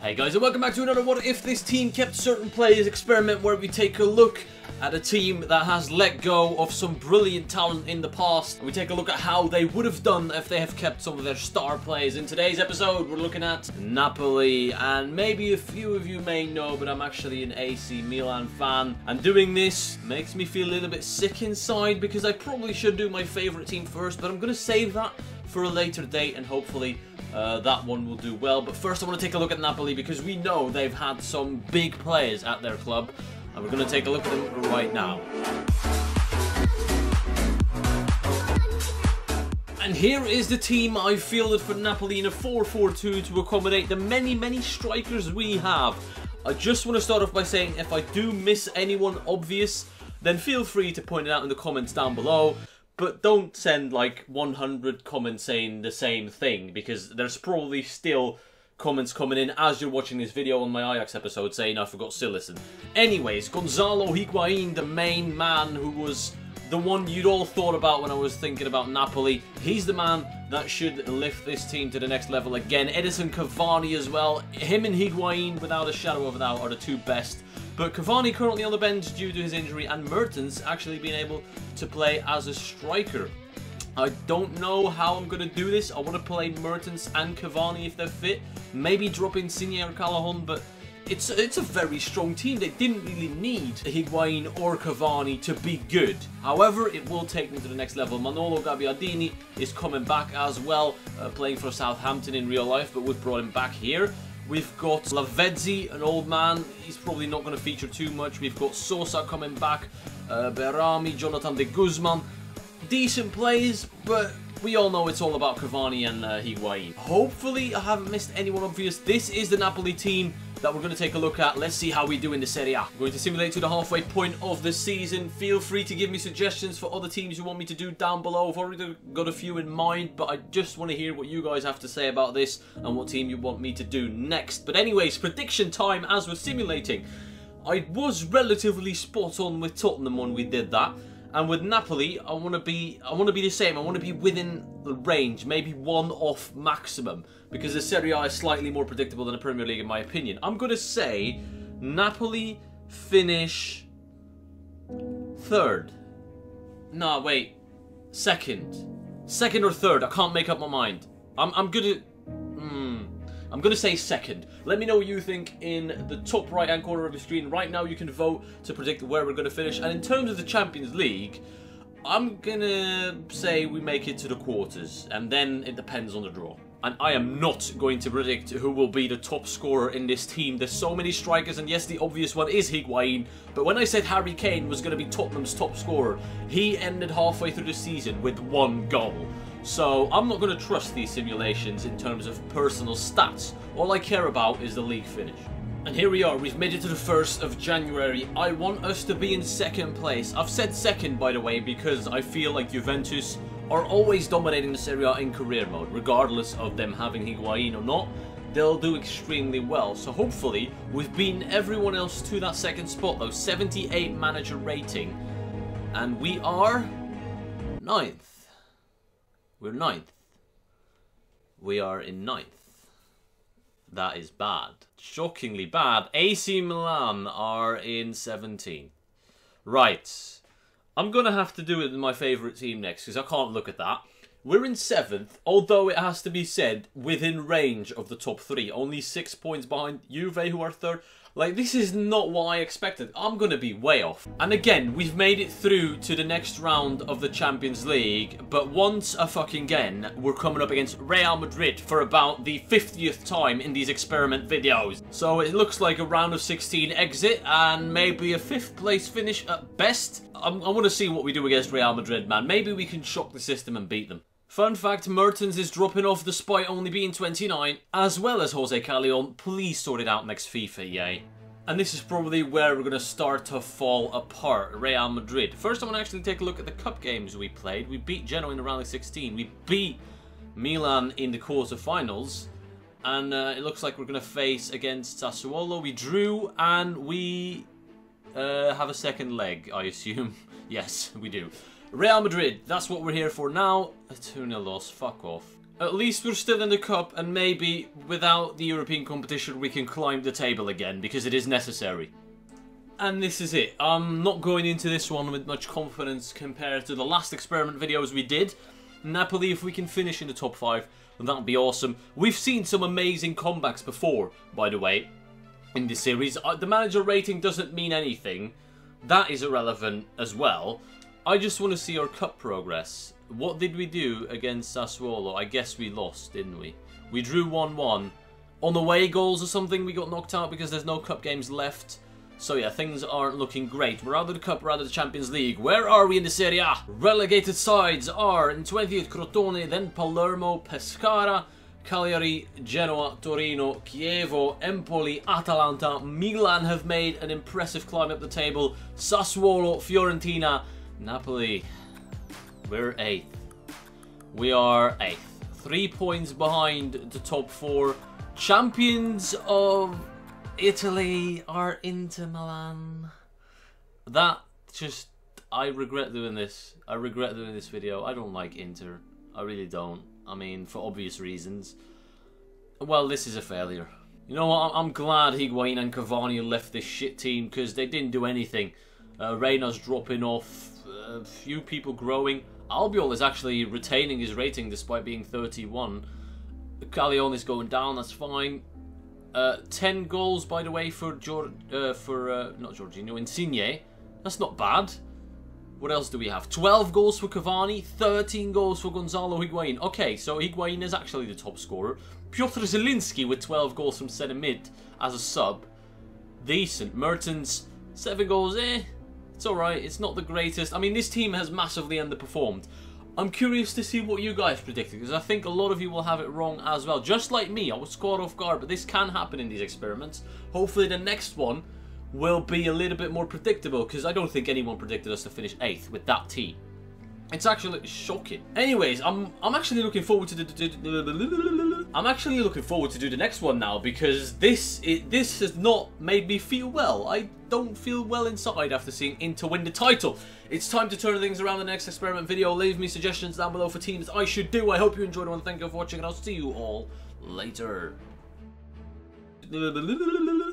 Hey guys, and welcome back to another What If This Team Kept Certain Players experiment, where we take a look at a team that has let go of some brilliant talent in the past. And we take a look at how they would have done if they have kept some of their star players. In today's episode, we're looking at Napoli, and maybe a few of you may know, but I'm actually an AC Milan fan. And doing this makes me feel a little bit sick inside, because I probably should do my favourite team first, but I'm going to save that for a later date, and hopefully that one will do well. But first I want to take a look at Napoli, because we know they've had some big players at their club, and we're going to take a look at them right now. And here is the team I fielded for Napoli in a 4-4-2 to accommodate the many strikers we have. I just want to start off by saying, if I do miss anyone obvious, then feel free to point it out in the comments down below. But don't send like 100 comments saying the same thing, because there's probably still comments coming in as you're watching this video on my Ajax episode saying I forgot Sillerson. Anyways, Gonzalo Higuain, the main man who was the one you'd all thought about when I was thinking about Napoli. He's the man that should lift this team to the next level again. Edison Cavani as well. Him and Higuain, without a shadow of a doubt, are the two best. But Cavani currently on the bench due to his injury, and Mertens actually being able to play as a striker. I don't know how I'm going to do this. I want to play Mertens and Cavani if they're fit. Maybe drop in Insigne or Callahan, but it's a very strong team. They didn't really need Higuain or Cavani to be good. However, it will take them to the next level. Manolo Gabbiadini is coming back as well, playing for Southampton in real life, but we've brought him back here. We've got Lavezzi, an old man. He's probably not going to feature too much. We've got Sosa coming back, Berami, Jonathan de Guzman. Decent plays, but we all know it's all about Cavani and Higuain. Hopefully I haven't missed anyone obvious. This is the Napoli team that we're going to take a look at. Let's see how we do in the Serie A. I'm going to simulate to the halfway point of the season. Feel free to give me suggestions for other teams you want me to do down below. I've already got a few in mind, but I just want to hear what you guys have to say about this and what team you want me to do next. But anyways, prediction time as we're simulating. I was relatively spot on with Tottenham when we did that. And with Napoli, I want to be the same. I want to be within the range, maybe one off maximum, because the Serie A is slightly more predictable than the Premier League in my opinion. I'm going to say Napoli finish third. No, wait, second or third. I can't make up my mind. I'm gonna say second. Let me know what you think in the top right hand corner of the screen. Right now you can vote to predict where we're gonna finish. And in terms of the Champions League, I'm gonna say we make it to the quarters, and then it depends on the draw. And I am not going to predict who will be the top scorer in this team. There's so many strikers, and yes, the obvious one is Higuain. But when I said Harry Kane was going to be Tottenham's top scorer, he ended halfway through the season with 1 goal. So I'm not going to trust these simulations in terms of personal stats. All I care about is the league finish. And here we are, we've made it to the 1st of January. I want us to be in second place. I've said second, by the way, because I feel like Juventus are always dominating the Serie A in career mode, regardless of them having Higuain or not. They'll do extremely well. So hopefully we've beaten everyone else to that second spot, though. 78 manager rating, and we are 9th. We're 9th. We are in 9th. That is bad. Shockingly bad. AC Milan are in 17th. Right. I'm going to have to do it with my favourite team next, because I can't look at that. We're in 7th, although it has to be said, within range of the top 3. Only 6 points behind Juve, who are 3rd. Like, this is not what I expected. I'm going to be way off. And again, we've made it through to the next round of the Champions League. But once a fucking again, we're coming up against Real Madrid for about the 50th time in these experiment videos. So it looks like a round of 16 exit and maybe a 5th place finish at best. I want to see what we do against Real Madrid, man. Maybe we can shock the system and beat them. Fun fact, Mertens is dropping off despite only being 29, as well as Jose Callahan. Please sort it out next FIFA, yay. And this is probably where we're going to start to fall apart, Real Madrid. First, I want to actually take a look at the cup games we played. We beat Genoa in the round of 16. We beat Milan in the quarterfinals. And it looks like we're going to face against Sassuolo. We drew, and we have a second leg, I assume. Yes, we do. Real Madrid, that's what we're here for now. A 2-0 loss, fuck off. At least we're still in the cup, and maybe without the European competition we can climb the table again, because it is necessary. And this is it. I'm not going into this one with much confidence compared to the last experiment videos we did. Napoli, if we can finish in the top 5, then that would be awesome. We've seen some amazing comebacks before, by the way, in this series. The manager rating doesn't mean anything. That is irrelevant as well. I just want to see our cup progress. What did we do against Sassuolo? I guess we lost, didn't we? We drew 1-1. On away goals or something, we got knocked out because there's no cup games left. So yeah, things aren't looking great. We're out of the cup, we're out of the Champions League. Where are we in the Serie A? Relegated sides are in 20th Crotone, then Palermo, Pescara, Cagliari, Genoa, Torino, Chievo, Empoli, Atalanta, Milan have made an impressive climb up the table. Sassuolo, Fiorentina, Napoli. We're 8th. We are 8th. 3 points behind the top 4. Champions of Italy are Inter Milan. That just... I regret doing this. I regret doing this video. I don't like Inter. I really don't. I mean, for obvious reasons. Well, this is a failure. You know what? I'm glad Higuain and Cavani left this shit team, because they didn't do anything. Reina's dropping off. A few people growing. Albiol is actually retaining his rating despite being 31. Caglione is going down. That's fine. 10 goals, by the way, for not Jorginho, Insigne. That's not bad. What else do we have? 12 goals for Cavani, 13 goals for Gonzalo Higuain. Okay, so Higuain is actually the top scorer. Piotr Zielinski with 12 goals from centre mid as a sub. Decent. Mertens, 7 goals, it's alright. It's not the greatest. I mean, this team has massively underperformed. I'm curious to see what you guys predicted, because I think a lot of you will have it wrong as well. Just like me, I was caught off guard, but this can happen in these experiments. Hopefully the next one will be a little bit more predictable, because I don't think anyone predicted us to finish 8th with that team. It's actually shocking. Anyways, I'm actually looking forward to the next one now, because this has not made me feel well. I don't feel well inside after seeing Inter win the title. It's time to turn things around in the next experiment video. Leave me suggestions down below for teams I should do. I hope you enjoyed one. Thank you for watching, and I'll see you all later.